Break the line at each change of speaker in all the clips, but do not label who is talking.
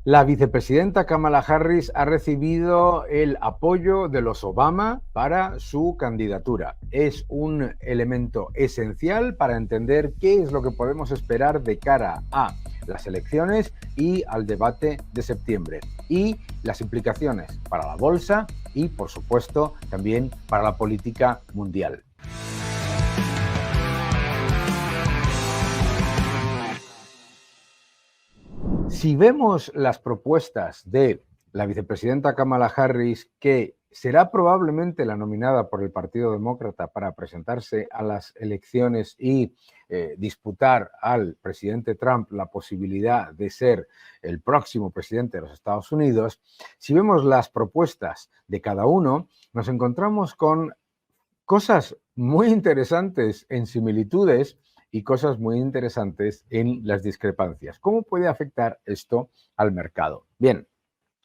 La vicepresidenta Kamala Harris ha recibido el apoyo de los Obama para su candidatura. Es un elemento esencial para entender qué es lo que podemos esperar de cara a las elecciones y al debate de septiembre y las implicaciones para la bolsa y, por supuesto, también para la política mundial. Si vemos las propuestas de la vicepresidenta Kamala Harris, que será probablemente la nominada por el Partido Demócrata para presentarse a las elecciones y disputar al presidente Trump la posibilidad de ser el próximo presidente de los Estados Unidos, si vemos las propuestas de cada uno, nos encontramos con cosas muy interesantes en similitudes y cosas muy interesantes en las discrepancias. ¿Cómo puede afectar esto al mercado? Bien,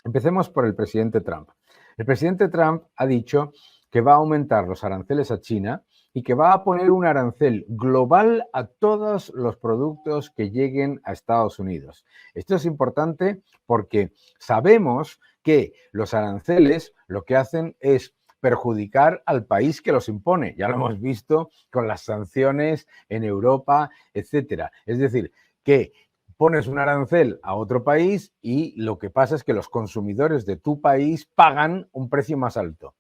empecemos por el presidente Trump. El presidente Trump ha dicho que va a aumentar los aranceles a China y que va a poner un arancel global a todos los productos que lleguen a Estados Unidos. Esto es importante porque sabemos que los aranceles lo que hacen es perjudicar al país que los impone. Ya lo hemos visto con las sanciones en Europa, etcétera. Es decir, que pones un arancel a otro país y lo que pasa es que los consumidores de tu país pagan un precio más alto.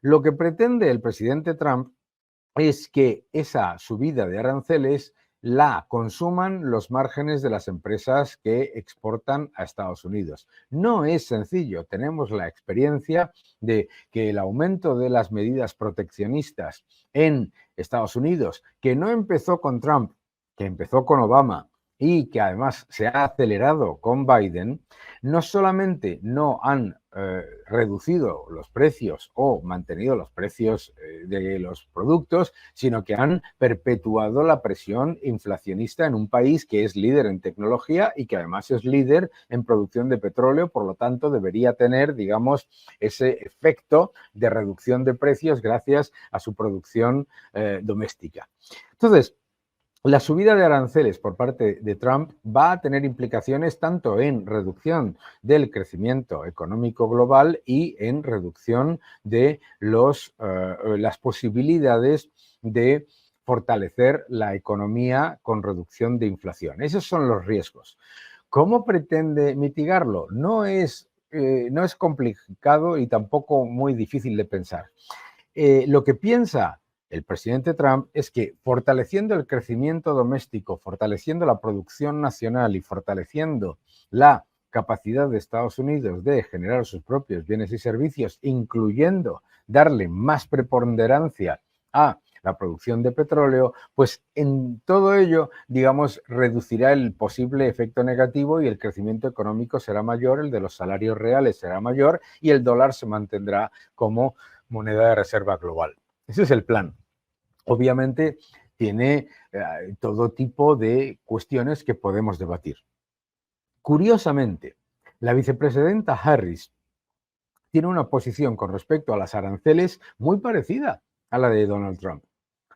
Lo que pretende el presidente Trump es que esa subida de aranceles la consuman los márgenes de las empresas que exportan a Estados Unidos. No es sencillo. Tenemos la experiencia de que el aumento de las medidas proteccionistas en Estados Unidos, que no empezó con Trump, que empezó con Obama y que además se ha acelerado con Biden, no solamente no han reducido los precios o mantenido los precios de los productos, sino que han perpetuado la presión inflacionista en un país que es líder en tecnología y que además es líder en producción de petróleo, por lo tanto debería tener, digamos, ese efecto de reducción de precios gracias a su producción doméstica. Entonces, la subida de aranceles por parte de Trump va a tener implicaciones tanto en reducción del crecimiento económico global y en reducción de las posibilidades de fortalecer la economía con reducción de inflación. Esos son los riesgos. ¿Cómo pretende mitigarlo? No es complicado y tampoco muy difícil de pensar. Lo que piensa el presidente Trump es que fortaleciendo el crecimiento doméstico, fortaleciendo la producción nacional y fortaleciendo la capacidad de Estados Unidos de generar sus propios bienes y servicios, incluyendo darle más preponderancia a la producción de petróleo, pues en todo ello, digamos, reducirá el posible efecto negativo y el crecimiento económico será mayor, el de los salarios reales será mayor y el dólar se mantendrá como moneda de reserva global. Ese es el plan. Obviamente tiene todo tipo de cuestiones que podemos debatir. Curiosamente, la vicepresidenta Harris tiene una posición con respecto a las aranceles muy parecida a la de Donald Trump.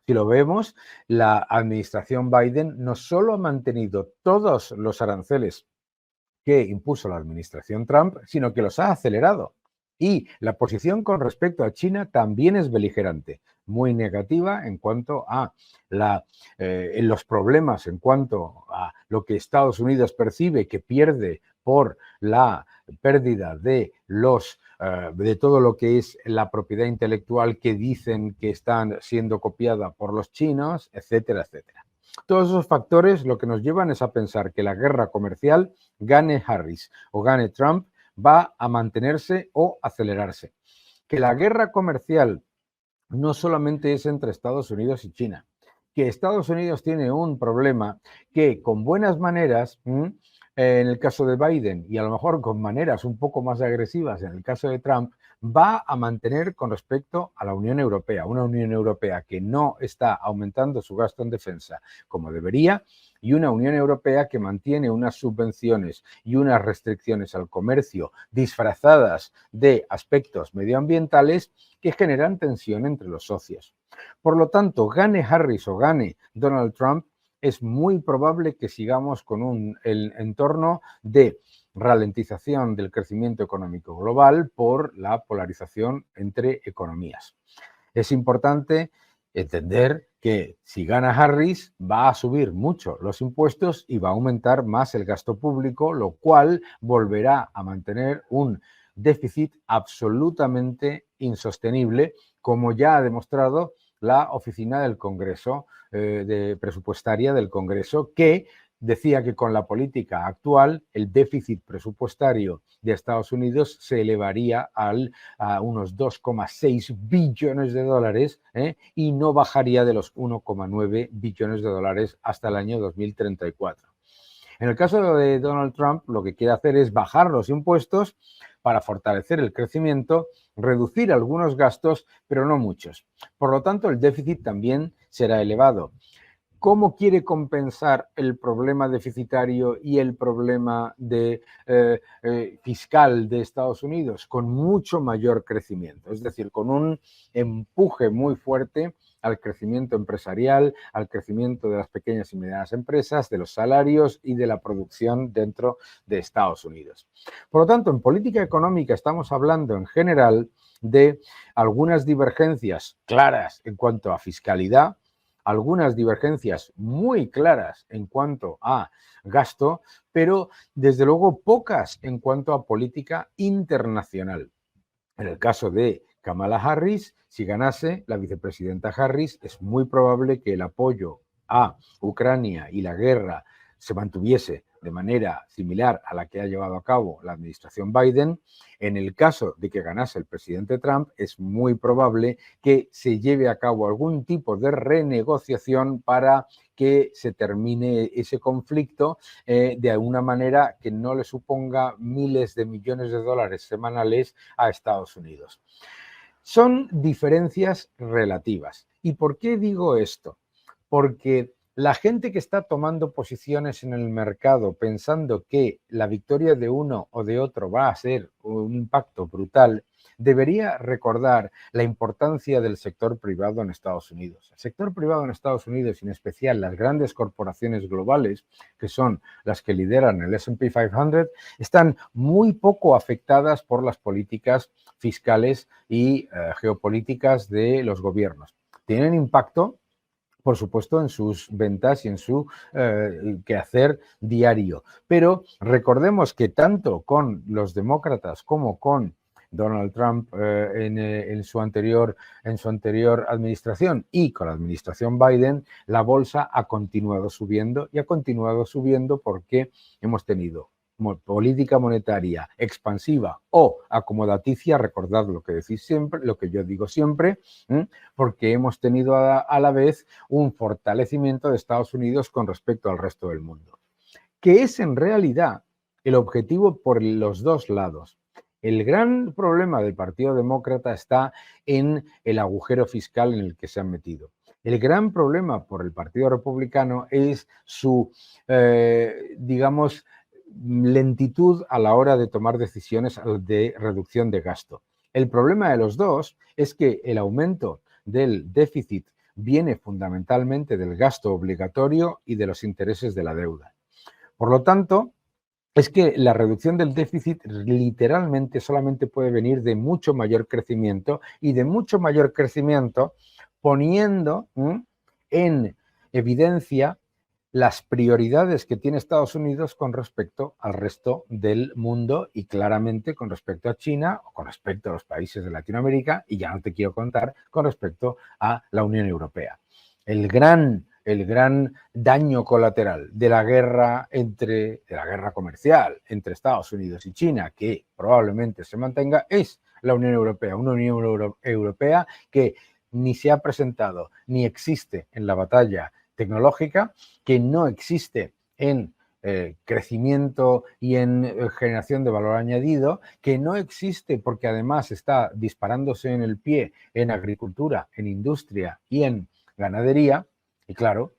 Si lo vemos, la administración Biden no solo ha mantenido todos los aranceles que impuso la administración Trump, sino que los ha acelerado. Y la posición con respecto a China también es beligerante, muy negativa en cuanto a los problemas, en cuanto a lo que Estados Unidos percibe que pierde por la pérdida de todo lo que es la propiedad intelectual que dicen que están siendo copiada por los chinos, etcétera, etcétera. Todos esos factores lo que nos llevan es a pensar que la guerra comercial, gane Harris o gane Trump, va a mantenerse o acelerarse. Que la guerra comercial no solamente es entre Estados Unidos y China, que Estados Unidos tiene un problema que con buenas maneras, en el caso de Biden y a lo mejor con maneras un poco más agresivas en el caso de Trump, va a mantener con respecto a la Unión Europea, una Unión Europea que no está aumentando su gasto en defensa como debería y una Unión Europea que mantiene unas subvenciones y unas restricciones al comercio disfrazadas de aspectos medioambientales que generan tensión entre los socios. Por lo tanto, gane Harris o gane Donald Trump, es muy probable que sigamos con el entorno de ralentización del crecimiento económico global por la polarización entre economías. Es importante entender que si gana Harris va a subir mucho los impuestos y va a aumentar más el gasto público, lo cual volverá a mantener un déficit absolutamente insostenible, como ya ha demostrado la oficina del Congreso, presupuestaria del Congreso, que decía que con la política actual el déficit presupuestario de Estados Unidos se elevaría a unos 2,6 billones de dólares y no bajaría de los 1,9 billones de dólares hasta el año 2034. En el caso de Donald Trump, lo que quiere hacer es bajar los impuestos para fortalecer el crecimiento, reducir algunos gastos, pero no muchos. Por lo tanto, el déficit también será elevado. ¿Cómo quiere compensar el problema deficitario y el problema fiscal de Estados Unidos? Con mucho mayor crecimiento, es decir, con un empuje muy fuerte al crecimiento empresarial, al crecimiento de las pequeñas y medianas empresas, de los salarios y de la producción dentro de Estados Unidos. Por lo tanto, en política económica estamos hablando en general de algunas divergencias claras en cuanto a fiscalidad, algunas divergencias muy claras en cuanto a gasto, pero desde luego pocas en cuanto a política internacional. En el caso de Kamala Harris, si ganase la vicepresidenta Harris, es muy probable que el apoyo a Ucrania y la guerra se mantuviese de manera similar a la que ha llevado a cabo la administración Biden. En el caso de que ganase el presidente Trump, es muy probable que se lleve a cabo algún tipo de renegociación para que se termine ese conflicto de alguna manera que no le suponga miles de millones de dólares semanales a Estados Unidos. Son diferencias relativas. ¿Y por qué digo esto? Porque la gente que está tomando posiciones en el mercado pensando que la victoria de uno o de otro va a ser un impacto brutal, debería recordar la importancia del sector privado en Estados Unidos. El sector privado en Estados Unidos, y en especial las grandes corporaciones globales, que son las que lideran el S&P 500, están muy poco afectadas por las políticas fiscales y geopolíticas de los gobiernos. Tienen impacto, por supuesto, en sus ventas y en su quehacer diario. Pero recordemos que tanto con los demócratas como con Donald Trump en su anterior administración y con la administración Biden, la bolsa ha continuado subiendo y ha continuado subiendo porque hemos tenido política monetaria expansiva o acomodaticia, recordad lo que decís siempre, lo que yo digo siempre, porque hemos tenido a la vez un fortalecimiento de Estados Unidos con respecto al resto del mundo, que es en realidad el objetivo por los dos lados. El gran problema del Partido Demócrata está en el agujero fiscal en el que se han metido. El gran problema por el Partido Republicano es su, digamos, lentitud a la hora de tomar decisiones de reducción de gasto. El problema de los dos es que el aumento del déficit viene fundamentalmente del gasto obligatorio y de los intereses de la deuda. Por lo tanto, es que la reducción del déficit literalmente solamente puede venir de mucho mayor crecimiento y de mucho mayor crecimiento poniendo en evidencia las prioridades que tiene Estados Unidos con respecto al resto del mundo y claramente con respecto a China o con respecto a los países de Latinoamérica y ya no te quiero contar con respecto a la Unión Europea. El gran daño colateral de la guerra comercial entre Estados Unidos y China, que probablemente se mantenga, es la Unión Europea, una Unión Europea que ni se ha presentado ni existe en la batalla tecnológica, que no existe en crecimiento y en generación de valor añadido, que no existe porque además está disparándose en el pie en agricultura, en industria y en ganadería. Y claro,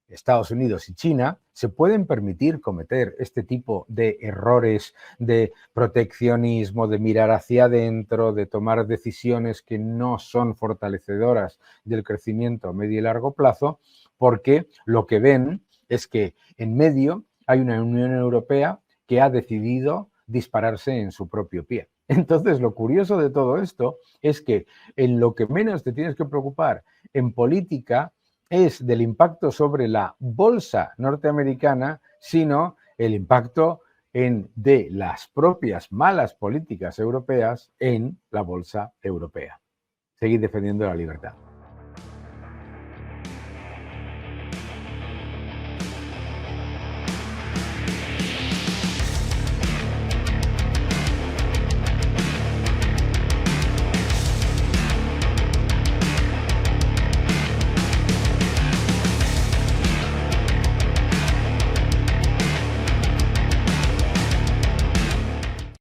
Estados Unidos y China se pueden permitir cometer este tipo de errores de proteccionismo, de mirar hacia adentro, de tomar decisiones que no son fortalecedoras del crecimiento a medio y largo plazo, porque lo que ven es que en medio hay una Unión Europea que ha decidido dispararse en su propio pie. Entonces, lo curioso de todo esto es que en lo que menos te tienes que preocupar en política es del impacto sobre la bolsa norteamericana, sino el impacto de las propias malas políticas europeas en la bolsa europea. Seguid defendiendo la libertad.